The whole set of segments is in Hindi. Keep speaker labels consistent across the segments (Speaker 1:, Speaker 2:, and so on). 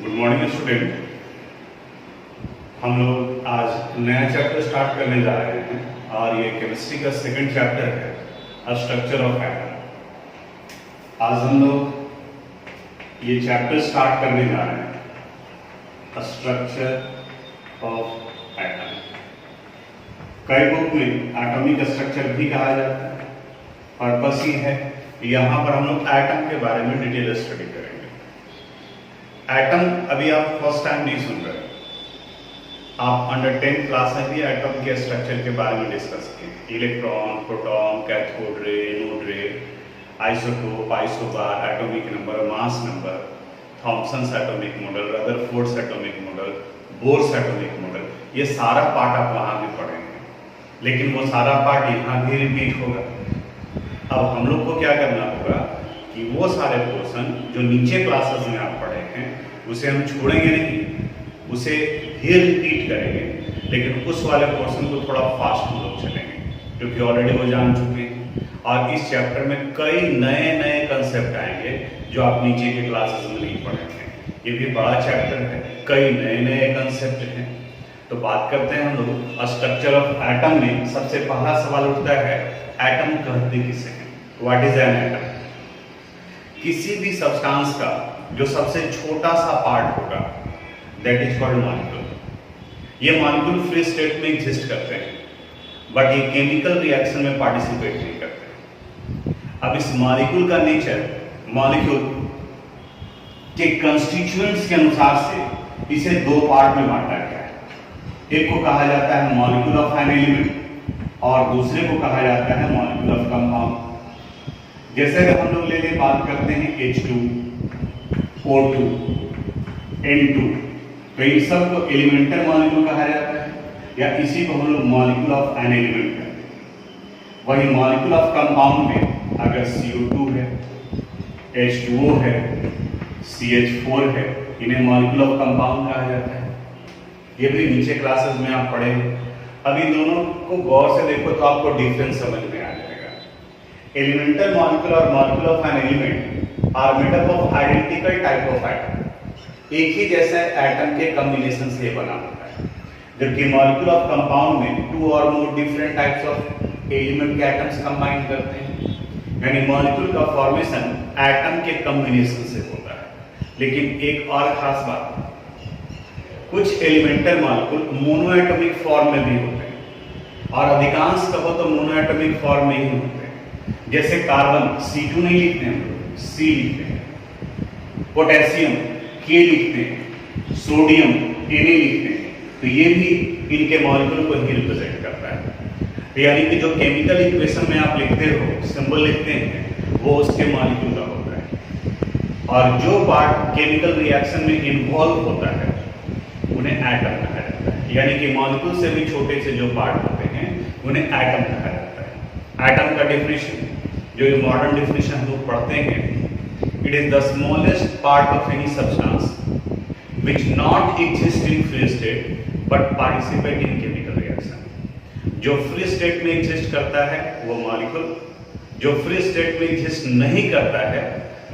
Speaker 1: Good morning student. हम लोग आज नया चैप्टर स्टार्ट करने जा रहे हैं और ये केमिस्ट्री का सेकंड चैप्टर है, स्ट्रक्चर ऑफ एटम। आज हम लोग ये चैप्टर स्टार्ट करने जा रहे हैं, स्ट्रक्चर ऑफ एटम। कई बुक में एटॉमिक स्ट्रक्चर भी कहा जाता है। पर्पस ये है, यहाँ पर हम लोग एटम के बारे में डिटेल स्टडी करेंगे। एटम अभी आप फर्स्ट टाइम नहीं सुन रहे, आप अंडर 10th क्लास में भी एटम के स्ट्रक्चर के बारे में डिस्कस किए। Electron, proton, cathode ray, anode ray, isotope, isobar, atomic number, mass number, Thomson's atomic model, Rutherford's atomic model, Bohr's atomic model, ये सारा पार्ट आप वहाँ भी पढ़ेंगे, लेकिन वो सारा पार्ट यहाँ भी रिपीट होगा। अब हम लोग को क्या करना होगा कि वो सारे पोर्शन जो नीचे क्लासेस में आप पढ़े हैं उसे हम छोड़ेंगे नहीं, उसे भी रिपीट करेंगे, लेकिन उस वाले पोर्शन को थोड़ा फास्ट हम लोग चलेंगे क्योंकि ऑलरेडी वो जान चुके हैं। और इस चैप्टर में कई नए नए कंसेप्ट आएंगे जो आप नीचे के क्लासेस में नहीं पढ़े थे। ये भी बड़ा चैप्टर है, कई नए नए कंसेप्ट हैं। तो बात करते हैं हम लोग स्ट्रक्चर ऑफ एटम में। सबसे पहला सवाल उठता है, एटम कहते किसे हैं? What is an atom? किसी भी सब्सटेंस का जो सबसे छोटा सा पार्ट होगा दैट इज कॉल्ड मॉलिक्यूल। ये मॉलिक्यूल फ्री स्टेट में एग्जिस्ट करते हैं, बट ये केमिकल रिएक्शन में पार्टिसिपेट नहीं करते। अब इस मॉलिक्यूल का नेचर, मॉलिक्यूल के कंस्टिट्यूएंट्स के अनुसार से इसे दो पार्ट में बांटा गया है। एक को कहा जाता है मॉलिक्यूल ऑफ एन एलिमेंट और दूसरे को कहा जाता है मॉलिक्यूल ऑफ कंपाउंड। जैसे अगर हम लोग ले बात करते हैं H2, O2, N2, तो इन सबको एलिमेंटल मॉलिक्यूल कहा जाता है या इसी को हम लोग मॉलिक्यूल ऑफ एन एलिमेंट कहते हैं। वही मॉलिक्यूल ऑफ कंपाउंड में अगर CO2 है, H2O है, CH4 है, इन्हें मॉलिक्यूल ऑफ कंपाउंड कहा जाता है। ये भी नीचे क्लासेस में आप पढ़ेंगे। अब इन दोनों को गौर से देखो तो आपको डिफरेंस समझ में आ जाएगा। एलिमेंटल मॉलिक्यूल और molecule of an element are made up of identical type of atom. एक ही जैसा एटम के कॉम्बिनेशन से बना होता है, जबकि मॉलिक्यूल ऑफ कंपाउंड में टू और more different types of element के एटम्स कंबाइन करते हैं। यानी मॉलिक्यूल का फॉर्मेशन एटम के कॉम्बिनेशन से होता है। लेकिन एक और खास बात, कुछ एलिमेंटल मॉलिक्यूल मोनोएटॉमिक फॉर्म में भी होते हैं और अधिकांश कहो तो मोनोएटॉमिक फॉर्म में ही होते हैं। जैसे कार्बन C2 नहीं लिखते हैं, C लिखते हैं। पोटेशियम K लिखते हैं, सोडियम Na लिखते हैं। तो ये भी इनके मॉलिक्यूल को ही रिप्रेजेंट करता है। यानी कि जो केमिकल इक्वेशन में आप लिखते हो, सिंबल लिखते हैं, वो उसके मॉलिक्यूल का होता है। और जो पार्ट केमिकल रिएक्शन में इन्वॉल्व होता है उन्हें एटम कहा जाता है। यानी कि मॉलिक्यूल से भी छोटे से जो पार्ट होते हैं उन्हें एटम कहा जाता है। एटम का डेफिनेशन, जो ये मॉडर्न डेफिनेशन हम लोग पढ़ते हैं, it is the smallest part of any substance which not exist in free state but participate in chemical reaction. जो फ्री स्टेट में एग्जिस्ट करता है वो मॉलिक्यूल, जो फ्री स्टेट में एग्जिस्ट नहीं करता है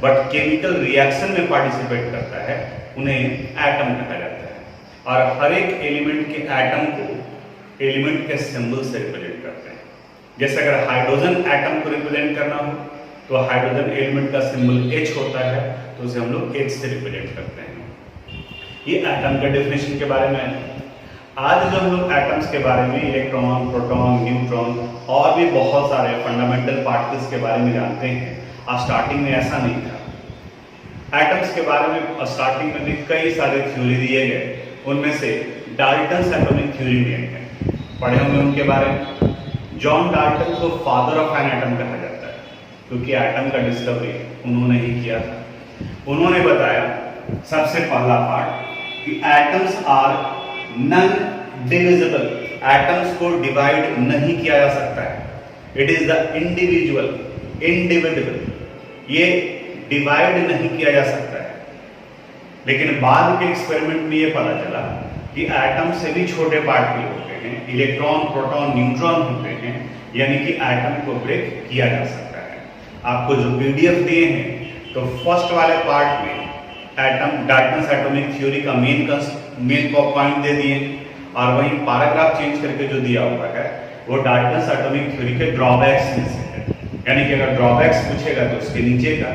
Speaker 1: बट केमिकल रिएक्शन में पार्टिसिपेट करता है उन्हें एटम कहा जाता है। और हर एक एलिमेंट के एटम को एलिमेंट के सिंबल से रिप्रेजेंट करते हैं। जैसे अगर हाइड्रोजन एटम को रिप्रेजेंट करना हो तो हाइड्रोजन एलिमेंट का सिंबल H होता है, तो उसे हम लोग H से रिप्रेजेंट करते हैं। ये एटम के डेफिनेशन के बारे में है। आज जो हम लोग एटम्स के बारे में इलेक्ट्रॉन, प्रोटॉन, न्यूट्रॉन और भी बहुत सारे फंडामेंटल पार्टिकल्स के बारे में जानते हैं, आज स्टार्टिंग में ऐसा नहीं था। एटम्स के बारे में स्टार्टिंग में भी कई सारे थ्योरी दिए गए, उनमें से डाल्टन्स एटॉमिक थ्योरी में है, पढ़े होंगे उनके बारे में। जॉन डाल्टन को फादर ऑफ एन एटम कहा जाता है क्योंकि एटम का डिस्कवरी उन्होंने ही किया था। उन्होंने बताया सबसे पहला पार्ट कि atoms are non divisible. Atoms को डिवाइड नहीं किया जा सकता है। It is the individual, indivisible. ये डिवाइड नहीं किया जा सकता है। लेकिन बाद के एक्सपेरिमेंट में ये पता चला कि एटम से भी छोटे पार्ट भी होते हैं, इलेक्ट्रॉन, प्रोटॉन, न्यूट्रॉन होते हैं, यानी कि एटम को ब्रेक किया जा सकता है। आपको जो PDF दिए हैं तो फर्स्ट वाले पार्ट में एटम डाल्टन्स एटॉमिक थ्योरी का मेन पॉइंट दे दिए, और वहीं पैराग्राफ चेंज करके जो दिया हुआ है वो डाल्टन्स एटॉमिक थ्योरी के ड्रॉबैक्स में से है। यानी कि अगर ड्रॉबैक्स पूछेगा तो उसके नीचे का,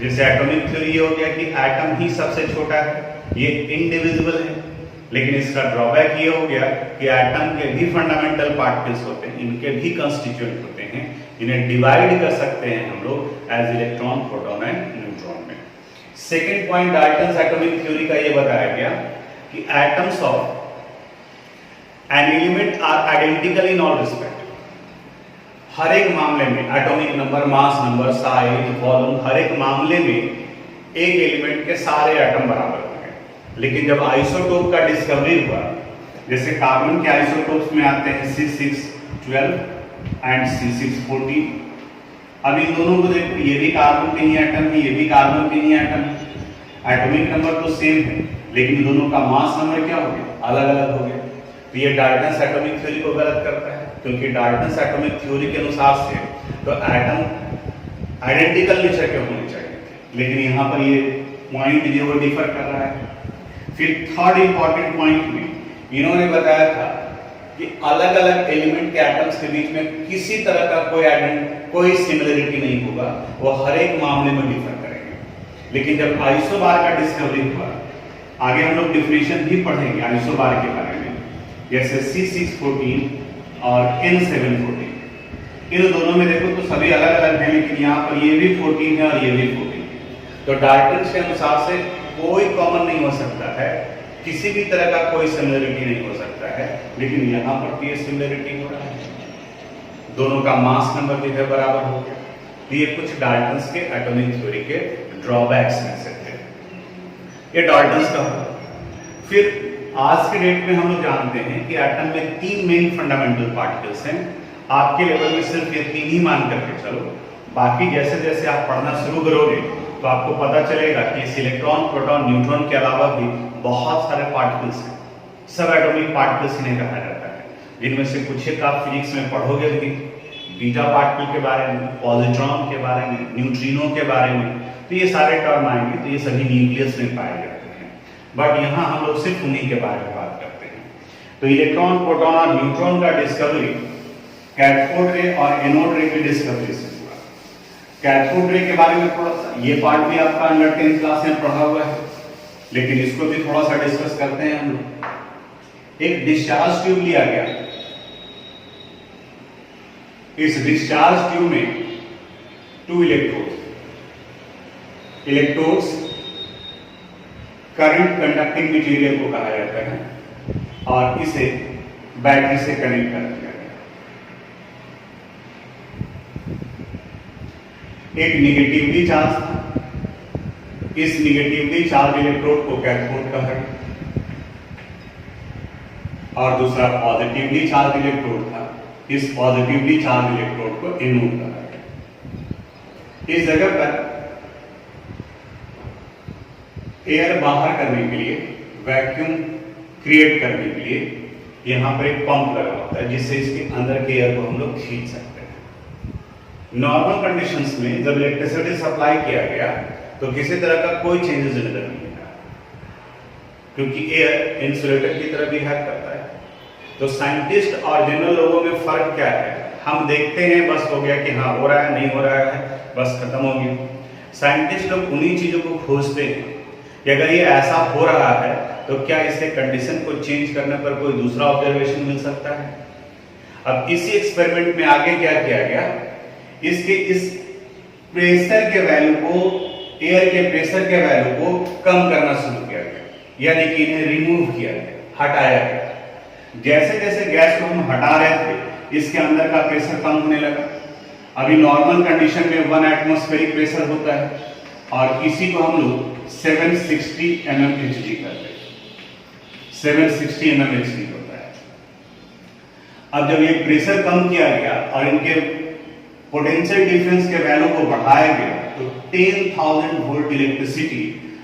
Speaker 1: जैसे एटॉमिक थ्योरी ये हो गया कि एटम ही सबसे छोटा है, ये इनडिविजिबल है, लेकिन इसका ड्रॉबैक ये हो गया कि एटम के भी फंडामेंटल पार्टिकल्स होते हैं, इनके भी कंस्टिट्यूएंट होते हैं, इन्हें डिवाइड कर सकते हैं हम लोग as electron, proton and neutron में। Second point Dalton's atomic theory का ये बताया गया कि atoms of an element are identical in all respect. हर एक मामले में atomic number, mass number, size, volume, हर एक मामले में एक एलिमेंट के सारे एटम बराबर होंगे। लेकिन जब आइसोटोप का डिस्कवरी हुआ, जैसे कार्बन के आइसोटोप्स में आते हैं C612 एंड C614, अब इन दोनों को देखो, ये भी कार्बन के ही एटम है, ये भी कार्बन के ही एटम है, एटॉमिक नंबर तो सेम है, लेकिन दोनों का मास नंबर क्या हो गया, अलग अलग हो गया। तो ये डाल्टन्स एटॉमिक थ्योरी को गलत करता है, क्योंकि डाल्टन्स एटॉमिक थ्योरी के अनुसार से तो एटम आइडेंटिकल नेचर के होने चाहिए, लेकिन यहाँ पर ये पॉइंट जो वो डिफर कर रहा है। फिर थर्ड इंपॉर्टेंट पॉइंट में इन्होंने बताया था कि अलग अलग एलिमेंट के एटम्स के बीच में किसी तरह का कोई सिमिलरिटी नहीं होगा, वो हर एक मामले में डिफर करेंगे। लेकिन जब आइसोबार का डिस्कवरी हुआ, आगे हम लोग डिफिनेशन भी पढ़ेंगे आइसोबार के बारे में, जैसे C614 और N714, इन दोनों में देखो तो सभी अलग अलग हैं, लेकिन यहाँ पर ये भी 14 है और ये भी 14 है। तो डाल्टन्स के अनुसार से कोई कॉमन नहीं हो सकता है, किसी भी तरह का कोई सिमिलरिटी नहीं हो सकता है, लेकिन यहाँ पर ये सिमिलरिटी हो रहा है, दोनों का मास नंबर जो है बराबर हो गया। तो ये कुछ डाल्टन्स के एटॉमिक थ्योरी के ड्रॉबैक्स में से थे, ये डाल्टन्स का हुआ। फिर आज के डेट में हम लोग जानते हैं कि एटम में 3 मेन फंडामेंटल पार्टिकल्स हैं। आपके लेवल में सिर्फ ये 3 ही मान करके चलो, बाकी जैसे जैसे आप पढ़ना शुरू करोगे तो आपको पता चलेगा कि इस इलेक्ट्रॉन, प्रोटॉन, न्यूट्रॉन के अलावा भी बहुत सारे पार्टिकल्स हैं, सब एटॉमिक पार्टिकल्स इन्हें कहा जाता है, जिनमें से कुछ एक आप फिजिक्स में पढ़ोगे भी, बीटा पार्टिकल के बारे में, पॉजिट्रॉन के बारे में, न्यूट्रिनो के बारे में, तो ये सारे टर्म आएंगे, तो ये सभी न्यूक्लियस में पाए जाते हैं। बट यहाँ हम लोग सिर्फ उन्हीं के बारे में बात करते हैं। तो इलेक्ट्रॉन, प्रोटॉन और न्यूट्रॉन का डिस्कवरी कैथोड रे और एनोड रे की डिस्कवरी से हुआ। कैथोड रे के बारे में थोड़ा सा, ये पार्ट भी आपका अंडर 10th क्लास में पढ़ा हुआ है, लेकिन इसको भी थोड़ा सा डिस्कस करते हैं हम लोग। एक डिस्चार्ज ट्यूब लिया गया, इस डिस्चार्ज ट्यूब में 2 इलेक्ट्रोड्स करंट कंडक्टिंग मटेरियल को कहा जाता है, और इसे बैटरी से कनेक्ट कर दिया गया। एक निगेटिवली चार्ज था, इस निगेटिवली चार्ज इलेक्ट्रोड को कैथोड कहा गया, और दूसरा पॉजिटिवली चार्ज इलेक्ट्रोड था, इस पॉजिटिवली चार्ज इलेक्ट्रोड को एनोड कहा गया। इस जगह पर एयर बाहर करने के लिए, वैक्यूम क्रिएट करने के लिए यहां पर एक पंप लगा होता है, जिससे इसके अंदर के एयर को हम लोग खींच सकते हैं। नॉर्मल कंडीशंस में जब इलेक्ट्रिसिटी सप्लाई किया गया तो किसी तरह का कोई चेंजेस नजर नहीं आया, क्योंकि एयर इंसुलेटर की तरह बिहेव करता है। तो साइंटिस्ट और जनरल लोगों में फर्क क्या है, हम देखते हैं बस हो गया कि हाँ हो रहा है, नहीं हो रहा है, बस खत्म हो गया। साइंटिस्ट लोग उन्हीं चीजों को खोजते हैं कि अगर ये ऐसा हो रहा है तो क्या इसके कंडीशन को चेंज करने पर कोई दूसरा ऑब्जर्वेशन मिल सकता है। अब इसी एक्सपेरिमेंट में आगे क्या किया गया, इसके इस प्रेशर के वैल्यू को, एयर के प्रेशर के वैल्यू को कम करना शुरू किया गया, यानी कि इन्हें रिमूव किया गया, हटाया गया। जैसे जैसे गैस को हम हटा रहे थे, इसके अंदर का प्रेशर कम होने लगा। अभी नॉर्मल कंडीशन में 1 एटमॉस्फेरिक प्रेशर होता है, और इसी को हम लोग 760 mmHg करते हैं, 760 mmHg होता है। अब जब ये प्रेशर कम किया गया और इनके पोटेंशियल डिफरेंस के वैल्यू को बढ़ाया गया, तो 10,000 volt electricity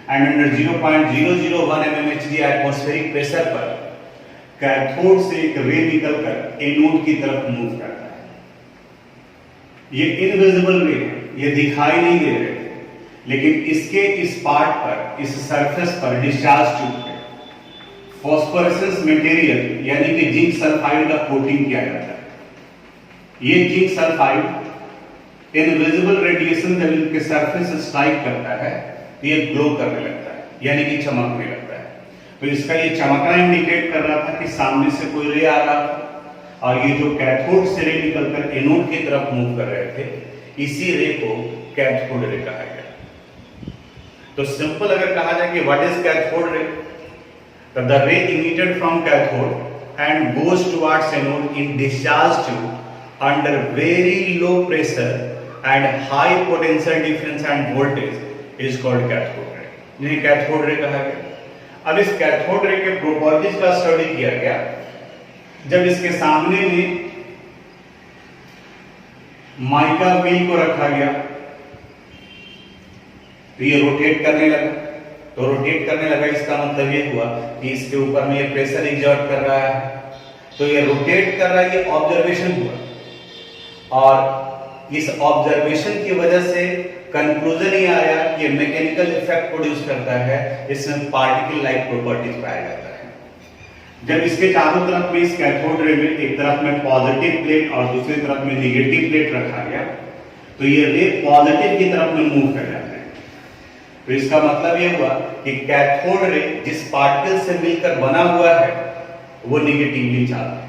Speaker 1: and under 0.001 mmHg atmospheric pressure पर कैथोड से एक रे निकलकर एनोड की तरफ मूव करता है। ये इनविजिबल रे है, ये दिखाई नहीं दे रहे थे, लेकिन इसके इस पार्ट पर, इस सरफेस पर, डिस्चार्ज ट्यूब पे फॉस्फोरेसेंस मटेरियल यानी कि जिंक सल्फाइड का कोटिंग किया जाता है। ये जिंक सल्फाइड इनविजिबल रेडिएशन जब इनके सरफेस से स्ट्राइक करता है तो ये ग्लो करने लगता है, यानी कि चमकने लगता है। तो इसका ये चमकना इंडिकेट कर रहा था कि सामने से कोई रे आ रहा था, और ये जो कैथोड से रे निकलकर एनोड की तरफ मूव कर रहे थे, इसी रे को कैथोड रे कहा गया। तो सिंपल अगर कहा जाए कि what is cathode ray, the ray emitted from cathode and goes towards anode in discharge tube under very low pressure and high potential difference and voltage is called cathode ray, जिन्हें कैथोड रे कहा गया। अब इस कैथोड रे के प्रॉपर्टीज का स्टडी किया गया जब इसके सामने में माइका व्हील को रखा गया तो ये रोटेट करने लगा। तो रोटेट करने लगा इसका मतलब ये हुआ कि इसके ऊपर में ये प्रेशर एग्जर्ट कर रहा है, तो ये रोटेट कर रहा है, ये ऑब्जर्वेशन हुआ, और इस ऑब्जर्वेशन की वजह से कंक्लूजन ये आया कि ये मैकेनिकल इफेक्ट प्रोड्यूस करता है, इसमें पार्टिकल लाइक प्रॉपर्टीज पाया जाता है। जब इसके चारों तरफ में इस कैथोड रे में एक तरफ में पॉजिटिव प्लेट और दूसरी तरफ में निगेटिव प्लेट रखा गया, तो ये रे पॉजिटिव की तरफ में मूव कर जाता है। तो इसका मतलब ये हुआ कि कैथोड रे जिस पार्टिकल से मिलकर बना हुआ है वो निगेटिवली चार्ज है,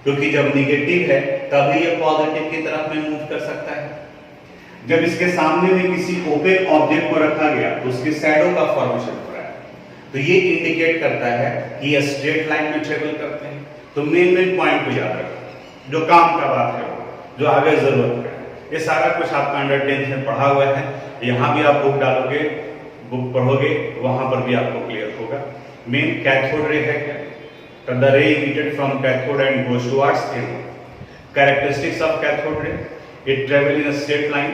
Speaker 1: क्योंकि जब निगेटिव है तभी ये पॉजिटिव की तरफ में मूव कर सकता है। जब इसके सामने में किसी ओपेक ऑब्जेक्ट को रखा गया तो उसके शैडो का फॉर्मेशन हो रहा है, तो ये इंडिकेट करता है कि ये स्ट्रेट लाइन में ट्रेवल करते हैं। तो मेन पॉइंट को याद रखो, जो काम का बात है, जो आगे जरूरत है, ये सारा कुछ आपका अंडर 10th में पढ़ा हुआ है। यहाँ भी आप बुक डालोगे, बुक पढ़ोगे, वहां पर भी आपको क्लियर होगा। मेन कैथोड रे है क्या? The ray emitted from cathode and goes towards anode. Characteristics of cathode ray: it travel in a straight line.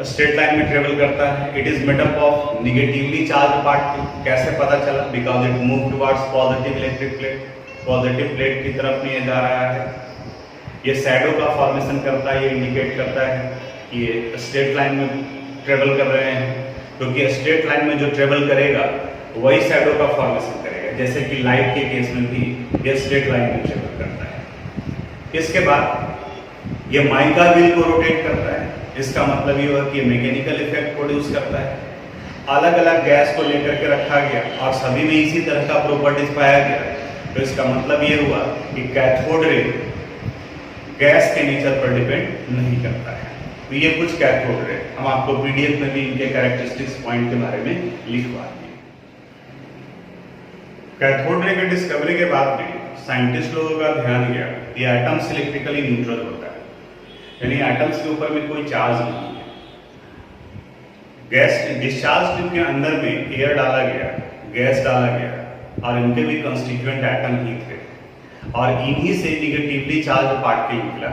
Speaker 1: Straight line में ट्रेवल करता है। It is made up of negatively charge particle. कैसे पता चला? Because it move towards positive electric plate, positive plate की तरफ में ये जा रहा है। ये शैडो का फॉर्मेशन करता है, ये इंडिकेट करता है कि ये स्ट्रेट लाइन में ट्रेवल कर रहे हैं, क्योंकि स्ट्रेट लाइन में जो ट्रेवल करेगा वही शैडो का फॉर्मेशन करेगा, जैसे कि लाइट के केस में भी ये स्ट्रेट लाइन में ट्रेवल करता है। इसके बाद ये माइका व्हील को रोटेट करता है। इसका मतलब ये हुआ कि ये मैकेनिकल इफेक्ट प्रोड्यूस करता है। अलग अलग गैस को लेकर के रखा गया और सभी में इसी तरह का प्रॉपर्टीज पाया गया, तो इसका मतलब ये हुआ कि कैथोड रे गैस के नेचर पर डिपेंड नहीं करता है। तो ये कुछ कैथोड रे, हम आपको पीडीएफ में भी इनके कैरेक्टरिस्टिक्स पॉइंट के बारे में लिखवा दिए। कैथोड रे के डिस्कवरी के बाद में साइंटिस्ट लोगों का ध्यान गया कि एटम्स इलेक्ट्रिकली न्यूट्रल होता है, यानी एटम्स के ऊपर में कोई चार्ज नहीं है। गैस डिस्चार्ज ट्यूब के अंदर में एयर डाला गया, गैस डाला गया और इनके भी कंस्टिट्यूएंट एटम ही थे, और इन्हीं से निगेटिवली चार्ज पार्टिकल निकला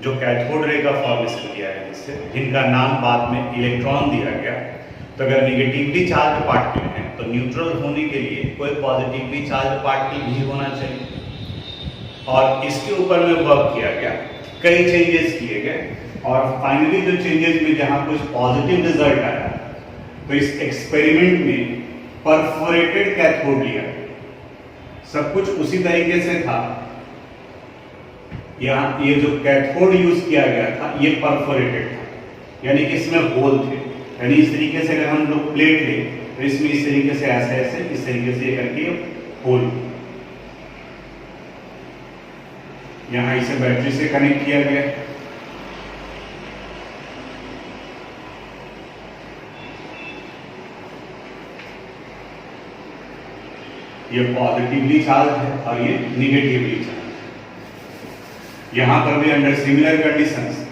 Speaker 1: जो कैथोड रे का फॉर्मेशन किया है, जिससे जिनका नाम बाद में इलेक्ट्रॉन दिया गया। तो अगर निगेटिवली चार्ज पार्टिकल है तो न्यूट्रल होने के लिए कोई पॉजिटिवली चार्ज पार्टिकल भी होना चाहिए, और इसके ऊपर में वर्क किया गया, कई चेंजेस किए गए, और फाइनली जो चेंजेस में जहां कुछ पॉजिटिव रिजल्ट आया तो इस एक्सपेरिमेंट में परफोरेटेड कैथोड लिया। सब कुछ उसी तरीके से था। यहाँ ये जो कैथोड यूज किया गया था ये परफोरेटेड था, यानी कि इसमें होल थे। यानी इस तरीके से अगर हम लोग प्लेट लें तो इसमें इस तरीके से ऐसे ऐसे इस तरीके से करके होल, यहां इसे बैटरी से कनेक्ट किया गया। ये पॉजिटिवली चार्ज है और ये निगेटिवली चार्ज है। यहां पर भी अंडर सिमिलर कंडीशंस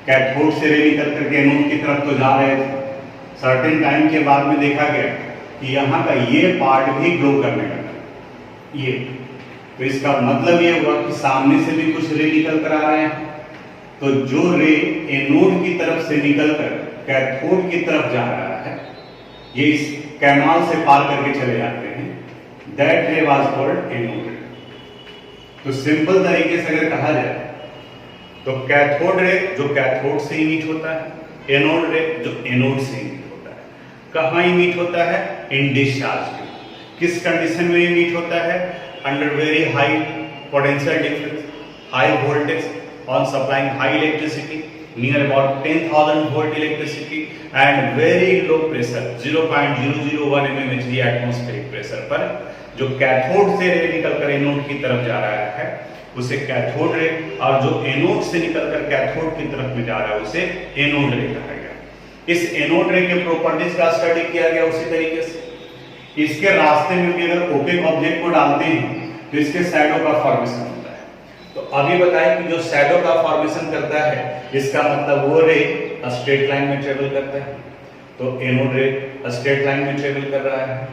Speaker 1: कैथोड से रे निकल करके एनोड की तरफ तो जा रहे थे। सर्टेन टाइम के बाद में देखा गया कि यहाँ का ये पार्ट भी ग्लो करने लगा। ये तो इसका मतलब ये हुआ कि सामने से भी कुछ रे निकल कर आ रहे हैं, तो जो रे एनोड की तरफ से निकलकर कैथोड की तरफ जा रहा है, ये इस कैनाल से पार करके चले जाते हैं। दैट रे वाज कॉल्ड एनोड रे। तो सिंपल तरीके से अगर कहा जाए तो कैथोड रे जो कैथोड से इमिट होता है, एनोड रे जो एनोड से इमिट होता है, कहाँ इमिट होता है? इन डिस्चार्ज में। किस कंडीशन में इमिट होता है? Under very high potential difference, high voltage on supplying high electricity near about 10,000 volt electricity and very low pressure 0.001 mmHg atmospheric pressure पर जो कैथोड से रे निकलकर एनोड की तरफ जा रहा है उसे कैथोड रे, और जो एनोड से निकलकर कैथोड की तरफ में जा रहा है उसे एनोड रे कहा गया। इस एनोड रे के प्रॉपर्टीज का स्टडी किया गया उसी तरीके से। इसके रास्ते में भी अगर ओपेक ऑब्जेक्ट को डालते हैं तो इसके शैडो का फॉर्मेशन होता है। तो अभी बताएं कि जो शैडो का फॉर्मेशन करता है इसका मतलब वो रे स्ट्रेट लाइन में ट्रेवल करता है, तो एनोड रे स्ट्रेट लाइन में ट्रेवल कर रहा है।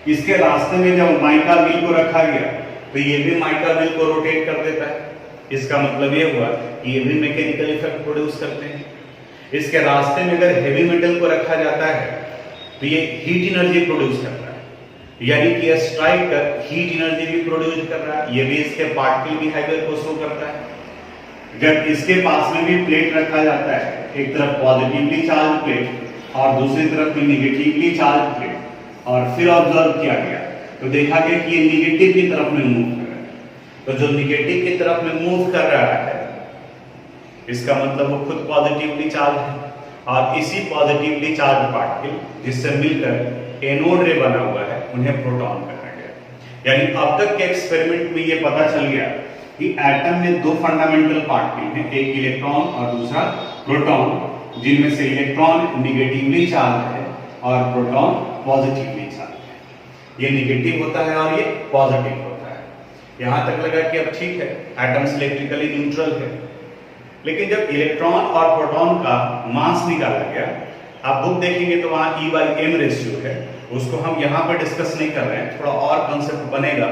Speaker 1: इसके रास्ते में जब माइका व्हील को रखा गया तो ये भी माइका व्हील को रोटेट कर देता है। इसका मतलब ये हुआ कि ये भी मैकेनिकल इफेक्ट प्रोड्यूस करते हैं। इसके रास्ते में अगर हेवी मेटल को रखा जाता है तो ये हीट एनर्जी प्रोड्यूस करता है, यानी कि स्ट्राइक कर हीट एनर्जी भी प्रोड्यूस कर रहा है। ये भी इसके पार्टिकल बिहेवियर को शो करता है। जब इसके पास में भी प्लेट रखा जाता है, एक तरफ पॉजिटिवली चार्ज प्लेट और दूसरी तरफ में निगेटिवली चार्ज प्लेट, और फिर ऑब्जर्व किया गया तो देखा गया कि ये निगेटिव की तरफ में मूव कर रहा है। तो जो निगेटिव की तरफ में मूव कर रहा है इसका मतलब वो खुद पॉजिटिवली चार्ज है, और इसी पॉजिटिवली चार्ज पार्टिकल जिससे मिलकर एनोड रे बना हुआ है उन्हें प्रोटॉन कहा गया। यानी अब तक के एक्सपेरिमेंट में ये पता चल गया कि एटम में दो फंडामेंटल पार्टिकल हैं, एक इलेक्ट्रॉन और दूसरा प्रोटॉन, जिनमें से इलेक्ट्रॉन निगेटिवली चार्ज है और प्रोटॉन पॉजिटिवली चार्ज है। ये निगेटिव होता है और ये पॉजिटिव होता है। यहां तक लगा कि अब ठीक है, एटम्स इलेक्ट्रिकली न्यूट्रल है। लेकिन जब इलेक्ट्रॉन और प्रोटॉन का मास निकाला गया, आप बुक देखेंगे तो वहां E/m रेशियो है, उसको हम यहां पर डिस्कस नहीं कर रहे हैं, थोड़ा और कंसेप्ट बनेगा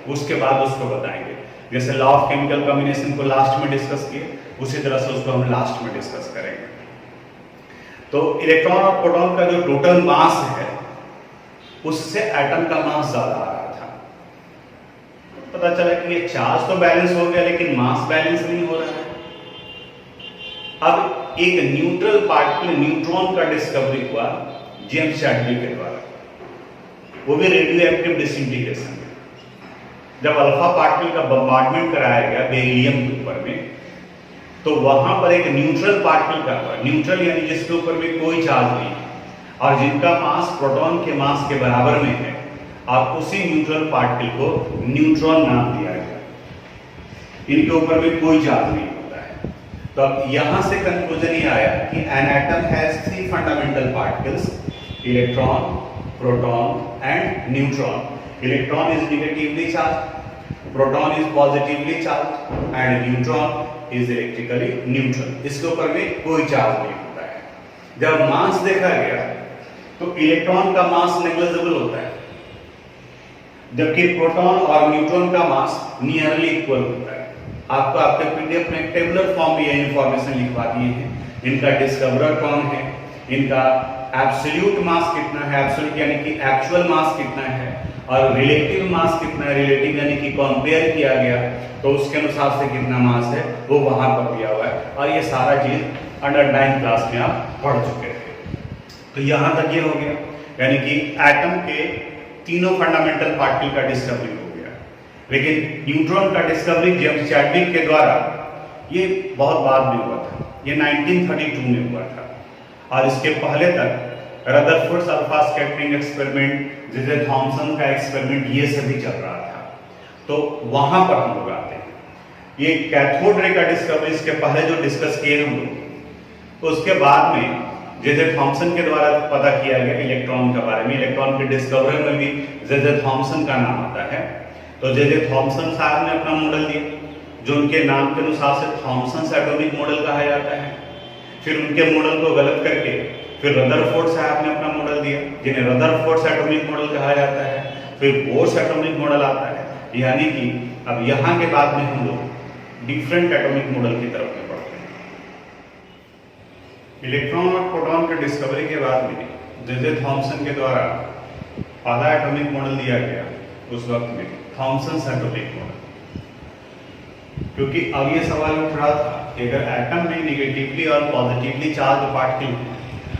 Speaker 1: उसके बाद उसको बताएंगे। जैसे लॉ ऑफ केमिकल कॉम्बिनेशन को लास्ट में डिस्कस किए, उसी तरह से उसको हम लास्ट में डिस्कस करेंगे। तो इलेक्ट्रॉन और प्रोटॉन का जो टोटल मास है उससे एटम का मास ज्यादा आ रहा था। पता चला कि ये चार्ज तो बैलेंस हो गया लेकिन मास बैलेंस नहीं हो रहा है। अब एक न्यूट्रल पार्टिकल न्यूट्रॉन का डिस्कवरी हुआ जेम्स चैडविक के द्वारा, वो भी रेडियो एक्टिव डिसइंटीग्रेशन में। जब अल्फा पार्टिकल का बम्बार्डमेंट कराया गया बेरिलियम के ऊपर में, तो वहां पर एक न्यूट्रल पार्टिकल का हुआ, न्यूट्रल यानी जिसके ऊपर में कोई चार्ज नहीं है और जिनका मास प्रोटॉन के मास के बराबर में है, आप उसी न्यूट्रल पार्टिकल को न्यूट्रॉन नाम दिया गया। इनके ऊपर में कोई चार्ज नहीं होता है। तो अब यहां से कंक्लूजन ये आया कि an atom has three fundamental particles, electron, proton and neutron. Electron is negatively charge, proton is positively charge and neutron is electrically neutral. इसके ऊपर में कोई चार्ज नहीं होता है। जब मास देखा गया तो इलेक्ट्रॉन का मास नेग्लिजिबल होता है, जबकि प्रोटॉन और न्यूट्रॉन का मास नियरली इक्वल होता है। आपको आपके पीडीएफ में टेबुलर फॉर्म में ये इंफॉर्मेशन लिखवा दिए हैं। इनका डिस्कवरर कौन है, इनका एब्सोल्यूट मास कितना है, एब्सोल्यूट यानी कि एक्चुअल मास कितना है, और रिलेटिव मास कितना है, रिलेटिव यानी कि कंपेयर किया गया तो उसके अनुसार से कितना मास है वो वहां पर दिया हुआ है। और ये सारा चीज अंडर 9th क्लास में आप पढ़ चुके थे। तो यहां तक ये हो गया, यानी कि एटम के तीनों फंडामेंटल पार्टिकल का डिस्कवरी हो गया। लेकिन न्यूट्रॉन का डिस्कवरी जेम्स चैडविक के द्वारा ये बहुत बाद में हुआ था, ये 1932 में हुआ था। और इसके पहले तक रदरफोर्ड अल्फा स्कैटरिंग एक्सपेरिमेंट, जैसे थॉमसन का एक्सपेरिमेंट, ये सभी चल रहा था। तो वहां पर हम लोग आते हैं। ये कैथोड रे का डिस्कवरी इसके पहले जो डिस्कस किए हम लोग, तो उसके बाद में जैसे थॉमसन के द्वारा पता किया गया इलेक्ट्रॉन के बारे में। इलेक्ट्रॉन के डिस्कवरर में भी जे थॉमसन का नाम आता है। तो जे थॉमसन साहब ने अपना मॉडल दिया, जो उनके नाम के अनुसार से थॉमसन एटॉमिक मॉडल कहा जाता है। फिर उनके मॉडल को गलत करके फिर रदरफोर्ड साहब ने अपना मॉडल दिया, जिन्हें रदरफोर्ड एटॉमिक मॉडल कहा जाता है। फिर बोर्स एटॉमिक मॉडल आता है। यानी कि अब यहाँ के बाद में हम लोग डिफरेंट एटॉमिक मॉडल की तरफ में बढ़ते हैं। इलेक्ट्रॉन और प्रोटॉन के डिस्कवरी के बाद में जे थॉमसन के द्वारा पहला एटॉमिक मॉडल दिया गया, उस वक्त में थॉमसन एटॉमिक मॉडल। क्योंकि अब ये सवाल उठ रहा था कि अगर एटम में निगेटिवली और पॉजिटिवली चार्ज पार्टिकल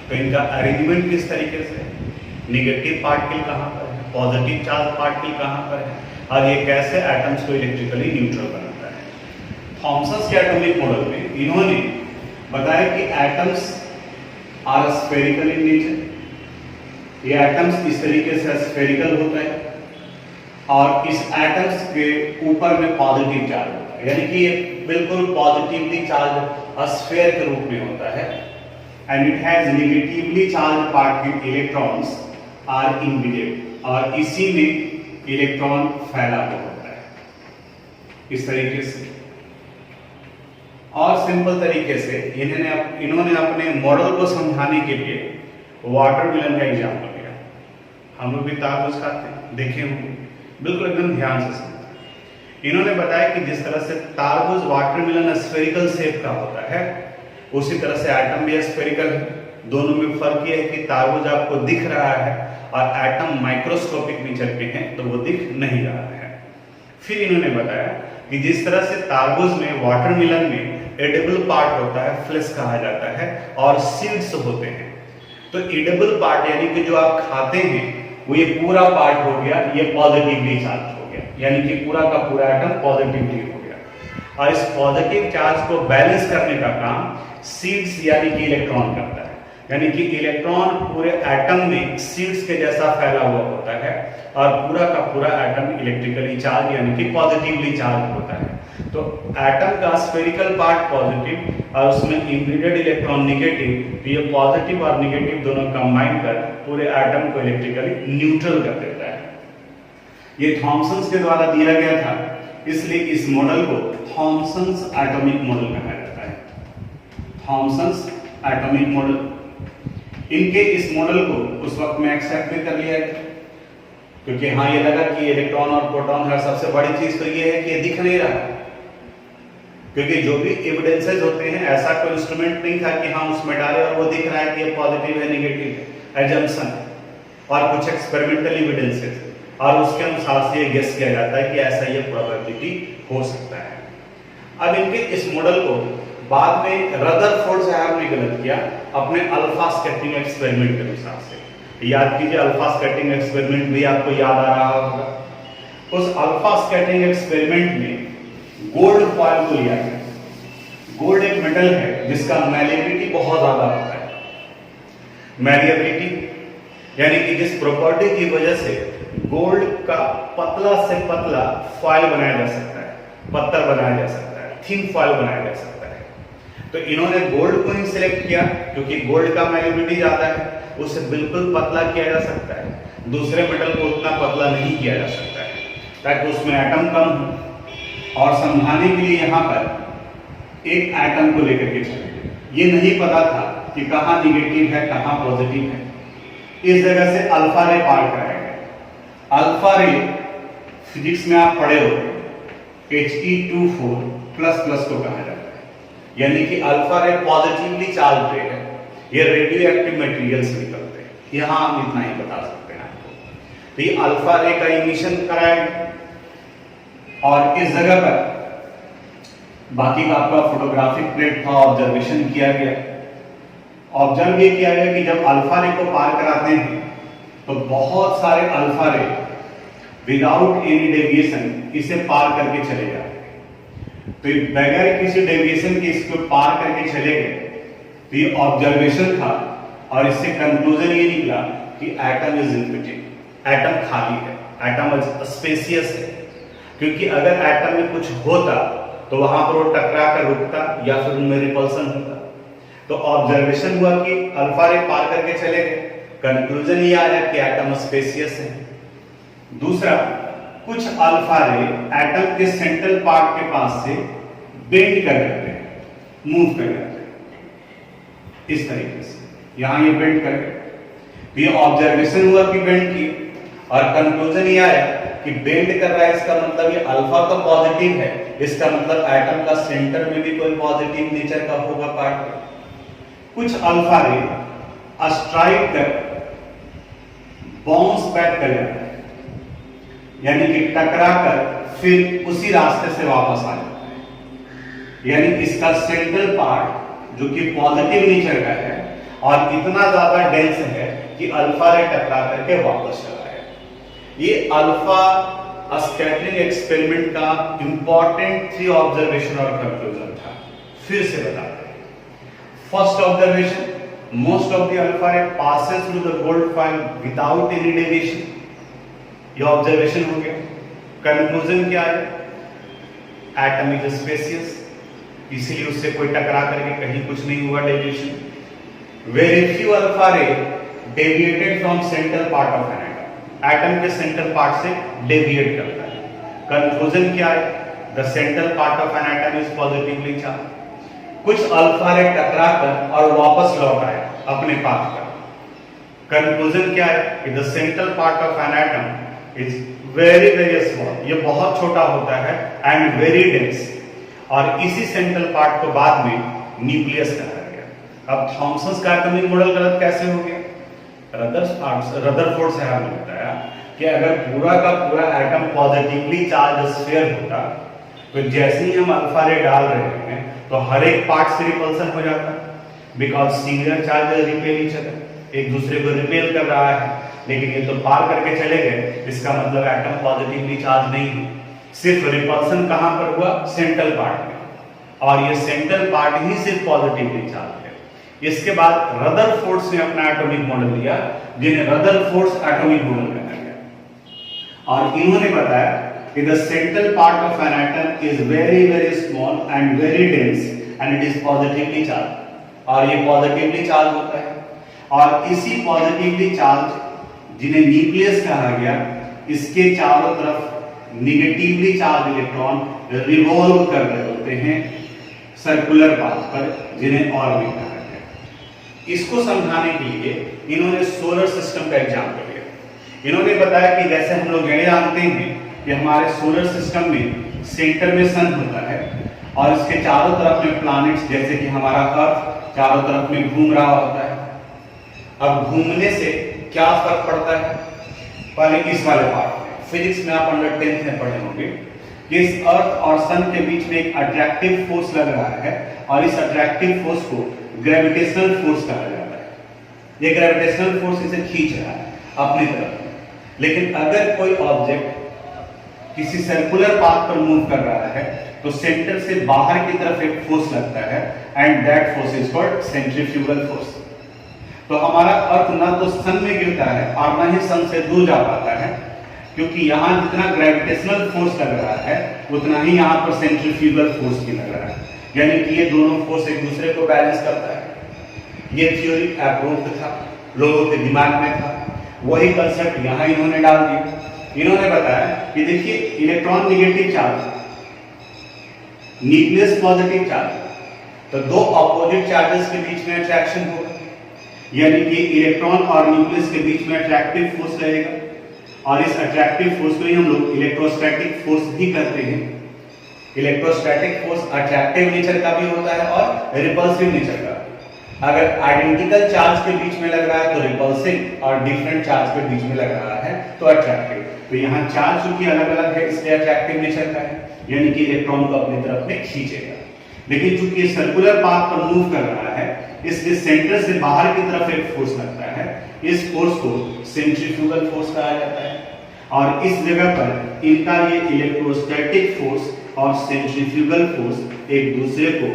Speaker 1: तो इनका अरेंजमेंट किस तरीके से, निगेटिव पार्टिकल कहाँ पर है, पॉजिटिव चार्ज पार्टिकल कहाँ पर है, और ये कैसे एटम्स को इलेक्ट्रिकली न्यूट्रल बनाता है। थॉमसन के एटॉमिक मॉडल में इन्होंने बताया कि atoms are spherical in nature, ये एटम्स इस तरीके से स्फेरिकल होता है और इस एटम्स के ऊपर में पॉजिटिव चार्ज होता है, यानी कि ये बिल्कुल पॉजिटिवली चार्ज स्फेयर के रूप में होता है। And it has negatively charge particle electrons are embedded, और इसी में इलेक्ट्रॉन फैला हुआ होता है इस तरीके से। और सिंपल तरीके से इन्होंने अपने मॉडल को समझाने के लिए वाटरमेलन का एग्जाम्पल लिया। हम लोग भी तारबूज खाते हैं, देखे होंगे, बिल्कुल एकदम ध्यान से समझें। इन्होंने बताया कि जिस तरह से तारबूज वाटरमेलन स्फेरिकल शेप का होता है, उसी तरह से एटम भी स्फेरिकल है। दोनों में फर्क यह है कि तारबूज आपको दिख रहा है और एटम माइक्रोस्कोपिक नेचर के हैं तो वो दिख नहीं रहा है। फिर इन्होंने बताया कि जिस तरह से तारबूज में वाटरमेलन में एडिबल पार्ट होता है, फ्लेश कहा जाता है, और सीड्स होते हैं, तो एडिबल पार्ट यानी कि जो आप खाते हैं वो ये पूरा पार्ट हो गया, ये पॉजिटिवली चार्ज हो गया, यानी कि पूरा का पूरा एटम पॉजिटिवली हो गया। और इस पॉजिटिव चार्ज को बैलेंस करने का काम सीड्स यानी कि इलेक्ट्रॉन करता है, यानी कि इलेक्ट्रॉन पूरे एटम में सीड्स के जैसा फैला हुआ होता है और पूरा का पूरा एटम इलेक्ट्रिकली चार्ज यानी कि पॉजिटिवली चार्ज होता है। तो एटम का स्फेरिकल पार्ट पॉजिटिव और उसमें इम्बेडेड इलेक्ट्रॉन निगेटिव, तो ये पॉजिटिव और निगेटिव दोनों कंबाइन कर पूरे एटम को इलेक्ट्रिकली न्यूट्रल कर देता है। ये थॉमसन के द्वारा दिया गया था, इसलिए इस मॉडल को थॉमसन्स एटॉमिक मॉडल कहा जाता है। थॉमसन्स एटॉमिक मॉडल, इनके इस मॉडल को उस वक्त में एक्सेप्ट भी कर लिया गया, क्योंकि हाँ ये लगा कि इलेक्ट्रॉन और प्रोटॉन है, सबसे बड़ी चीज तो ये है कि ये दिख नहीं रहा, क्योंकि जो भी एविडेंसेस होते हैं ऐसा कोई इंस्ट्रूमेंट नहीं था कि हम उसमें डाले और वो दिख रहा है कि ये पॉजिटिव है नेगेटिव है, एजम्पशन और कुछ एक्सपेरिमेंटल एविडेंसेस, और उसके अनुसार से ये गेस किया जाता है कि ऐसा ये प्रोबेबिलिटी हो सकता है। अब इनके इस मॉडल को बाद में रदरफोर्ड साहब ने गलत किया अपने अल्फा स्कैटरिंग एक्सपेरिमेंट के अनुसार से। याद कीजिए, अल्फा स्कैटरिंग एक्सपेरिमेंट भी आपको याद आ रहा होगा। उस अल्फा स्कैटरिंग एक्सपेरिमेंट में गोल्ड फॉयल को लिया गया। गोल्ड एक मेटल है जिसका मैलिएबिलिटी बहुत ज्यादा होता है। मैलिएबिलिटी यानी कि जिस प्रॉपर्टी की वजह से गोल्ड का पतला से पतला फॉयल बनाया जा सकता है, पत्थर बनाया जा सकता है, थिन फॉयल बनाया जा सकता है। तो इन्होंने गोल्ड को ही सिलेक्ट किया क्योंकि गोल्ड का मैलिएबिलिटी ज्यादा है, उसे बिल्कुल पतला किया जा सकता है। दूसरे मेटल को उतना पतला नहीं किया जा सकता है ताकि उसमें एटम कम हो। और समझाने के लिए यहाँ पर एक एटम को लेकर के चले, ये नहीं पता था कि कहाँ निगेटिव है कहाँ पॉजिटिव है। इस जगह से अल्फा रे पार कराया गया। अल्फा रे फिजिक्स में आप पढ़े हो, He24++ को कहा जाता है, यानी कि अल्फा रे पॉजिटिवली चार्ज रे है, ये रेडियो एक्टिव मटेरियल से निकलते हैं। यहाँ हम इतना ही बता सकते हैं आपको। तो ये अल्फा रे का इमिशन कराया गया और इस जगह पर बाकी का आपका फोटोग्राफिक प्लेट था, ऑब्जर्वेशन किया गया। ऑब्जर्व ये किया गया कि जब अल्फा रे को पार कराते हैं तो बहुत सारे अल्फा रे विदाउट एनी डेविएशन इसे पार करके चले जाते हैं। तो बगैर किसी डेविएशन के इसको पार करके चले गए। तो ये ऑब्जर्वेशन था और इससे कंक्लूजन ये निकला कि एटम इज एम्प्टी, एटम खाली है, एटम स्पेसियस है। क्योंकि अगर एटम में कुछ होता तो वहां पर वो टकरा कर रुकता या फिर उनमें रिपल्सन होता। तो ऑब्जर्वेशन हुआ कि अल्फा रे पार करके चले गए, कंक्लूजन ये आया कि एटम स्पेसियस है। दूसरा, कुछ अल्फा रे एटम के सेंट्रल पार्ट के पास से बेंड कर जाते हैं, मूव कर जाते हैं इस तरीके से। यहां ये बेंड कर गए, तो ये ऑब्जर्वेशन हुआ कि बेंड की, और कंक्लूजन ये आया कि बेंड कर रहा है, इसका मतलब ये अल्फा तो पॉजिटिव है, इसका मतलब एटम का सेंटर में भी कोई पॉजिटिव नेचर का होगा पार्ट। कुछ अल्फा रे स्ट्राइक कर बाउंस बैक कर जाता है, यानी कि टकरा कर फिर उसी रास्ते से वापस आ जाता है। यानी इसका सेंट्रल पार्ट जो कि पॉजिटिव नेचर का है और इतना ज्यादा डेंस है कि अल्फा रे टकरा करके वापस चला गया। ये अल्फा स्कैटरिंग एक्सपेरिमेंट का इंपॉर्टेंट 3 ऑब्जर्वेशन और कंक्लूजन था। फिर से बताते हैं। First observation, most of the alpha ray passes through the gold file without any deviation. ये ऑब्जर्वेशन हो गया। कंक्लूजन क्या है? एटम इज स्पेसियस, इसीलिए उससे कोई टकरा करके कहीं कुछ नहीं हुआ डेविएशन। वेरी फ्यू अल्फा रे deviated from central part of an atom, atom के सेंट्रल पार्ट से डेविएट करता है। कंक्लूजन क्या है? The central part of an atom is positively charge. कुछ अल्फा रे टकरा कर और वापस लौट आए अपने पाथ पर। कंक्लूजन क्या है? कि the central part of an atom is very very small, ये बहुत छोटा होता है एंड वेरी डेंस, और इसी सेंट्रल पार्ट को बाद में न्यूक्लियस कहा गया। अब थॉमसन का एटॉमिक मॉडल गलत कैसे हो गया? रदरफोर्ड साहब ने बताया कि अगर पूरा का पूरा एटम पॉजिटिवली चार्ज स्फीयर होता तो जैसे ही हम अल्फा रे डाल रहे हैं तो हर एक पार्ट से रिपल्सन हो जाता, because singular charges repel each other, एक दूसरे को रिपेल कर रहा है। लेकिन ये तो पार करके चले गए, इसका मतलब एटम पॉजिटिवली चार्ज नहीं है। सिर्फ रिपल्सन कहां पर हुआ? सेंट्रल पार्ट में, और ये सेंट्रल पार्ट ही सिर्फ पॉजिटिवली चार्ज है। इसके बाद रदरफोर्ड ने अपना एटॉमिक मॉडल दिया, जिन्हें रदरफोर्ड एटॉमिक मॉडल कहा गया, और इन्होंने बताया कि the central part of an atom is very very small and very dense and it is positively charge, और ये पॉजिटिवली चार्ज होता है। और इसी पॉजिटिवली चार्ज, जिन्हें न्यूक्लियस कहा गया, इसके चारों तरफ निगेटिवली चार्ज इलेक्ट्रॉन रिवॉल्व कर रहे होते हैं सर्कुलर पाथ पर, जिन्हें ऑर्बिट कहा गया। इसको समझाने के लिए इन्होंने सोलर सिस्टम का एग्जांपल लिया। इन्होंने बताया कि जैसे हम लोग ये जानते हैं कि हमारे सोलर सिस्टम में सेंटर में सन होता है और इसके चारों तरफ में प्लैनेट्स, जैसे कि हमारा अर्थ चारों तरफ में घूम रहा होता है। अब घूमने से क्या फर्क पड़ता है? पहले इस वाले पार्ट में, फिजिक्स में आप अंडर 10th में पढ़े होंगे कि इस अर्थ और सन के बीच में एक अट्रैक्टिव फोर्स लग रहा है, और इस अट्रैक्टिव फोर्स को ग्रेविटेशनल फोर्स कहा जाता है। ये ग्रेविटेशनल फोर्स इसे खींच रहा है अपनी तरफ। लेकिन अगर कोई ऑब्जेक्ट किसी सर्कुलर पाथ पर मूव कर रहा है तो सेंटर से बाहर की तरफ एक फोर्स लगता है, and that force is called centrifugal force. तो हमारा अर्थ ना तो सन में गिरता है और ना ही सन से दूर जा पाता है, क्योंकि यहाँ जितना ग्रेविटेशनल फोर्स लग रहा है उतना ही यहाँ पर सेंट्रीफ्यूगल फोर्स भी लग रहा है, यानी कि ये दोनों फोर्स एक दूसरे को बैलेंस करता है। ये थ्योरी अप्रूव्ड था, लोगों के दिमाग में था, वही कंसेप्ट यहाँ इन्होंने डाल दिया। इन्होंने बताया कि देखिए, electron negative charge, nucleus positive charge, तो दो अपोजिट चार्जेस के बीच में अट्रैक्शन होगा, यानी कि इलेक्ट्रॉन और न्यूक्लियस के बीच में अट्रैक्टिव फोर्स रहेगा, और इस अट्रैक्टिव फोर्स को ही हम लोग इलेक्ट्रोस्टैटिक फोर्स भी कहते हैं। इलेक्ट्रोस्टैटिक फोर्स अट्रैक्टिव नेचर का भी होता है और रिपल्सिव नेचर का। अगर आइडेंटिकल चार्ज के बीच में लग रहा है तो रिपल्सिव, और डिफरेंट चार्ज के बीच में लग रहा है तो अट्रैक्टिव। तो यहाँ चार्ज चूंकि अलग अलग है इसलिए अट्रैक्टिव नेचर का है, यानी कि इलेक्ट्रॉन को अपनी तरफ में खींचेगा। लेकिन चूंकि सर्कुलर पाथ पर मूव कर रहा है, इसलिए सेंटर से बाहर की तरफ एक फोर्स लगता है। इस फोर्स को सेंट्रीफ्यूगल फोर्स कहा जाता है, और इस जगह पर इनका ये इलेक्ट्रोस्टैटिक फोर्स और सेंट्रीफ्यूगल फोर्स एक दूसरे को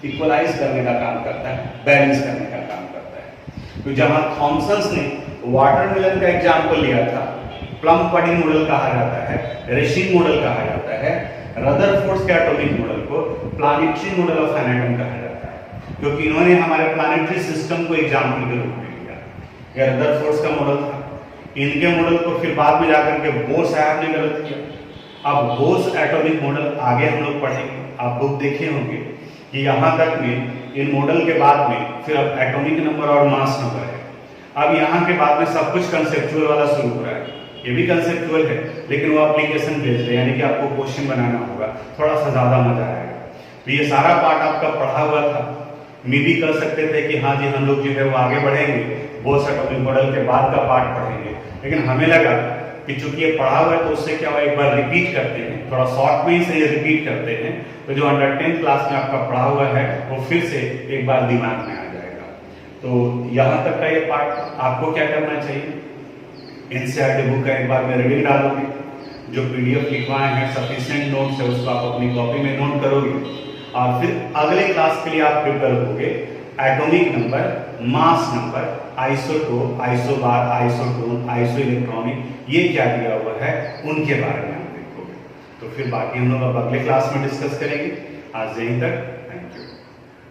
Speaker 1: इक्वलाइज करने का काम करता है, बैलेंस करने का काम करता है। तो जहां थॉमसन ने वाटरमेलन का एग्जांपल लिया था, प्लम पडिंग मॉडल कहा जाता है, रेशिंग मॉडल कहा जाता है, रदरफोर्ड के एटॉमिक मॉडल को planetary model of an atom कहा जाता है, क्योंकि इन्होंने हमारे प्लानिटरी सिस्टम को एग्जांपल के रूप में लिया। यह रदरफोर्ड का मॉडल था। इनके मॉडल को फिर बाद में जाकर के बोर साहब ने गलत किया। अब बोर्स एटॉमिक मॉडल आगे हम लोग पढ़ेंगे, आप बुक देखे होंगे कि यहाँ तक में इन मॉडल के बाद में फिर अब एटॉमिक नंबर और मास नंबर है। अब यहाँ के बाद में सब कुछ कंसेप्चुअल वाला शुरू हो रहा है। ये भी कंसेप्चुअल है, लेकिन वो एप्लीकेशन बेस्ड है, यानी कि आपको क्वेश्चन बनाना होगा, थोड़ा सा ज्यादा मजा आएगा। तो ये सारा पार्ट आपका पढ़ा हुआ था, मैं भी कर सकते थे कि हाँ जी हम लोग जो है वो आगे बढ़ेंगे, बोर्स एटॉमिक मॉडल के बाद का पार्ट पढ़ेंगे, लेकिन हमें लगा कि चूंकि ये पढ़ा हुआ है तो उससे क्या हुआ, एक बार रिपीट करते हैं, थोड़ा शॉर्ट में ही सही रिपीट करते हैं, तो जो अंडर 10th क्लास में आपका पढ़ा हुआ है वो फिर से एक बार दिमाग में आ जाएगा। तो यहाँ तक का ये पार्ट आपको क्या करना चाहिए, एनसीईआरटी बुक का एक बार में रीडिंग डालोगे, जो पीडीएफ लिखवाए हैं सफिशिएंट नोट्स है उसको आप अपनी कॉपी में नोट करोगे, और फिर अगले क्लास के लिए आप प्रिपेयर होगे atomic number, mass number, isotope, isobar, isotone, iso electronic, ये क्या दिया हुआ है उनके बारे में आप देखोगे। तो फिर बाकी हम लोग अब अगले क्लास में डिस्कस करेंगे। आज यहीं तक, थैंक यू।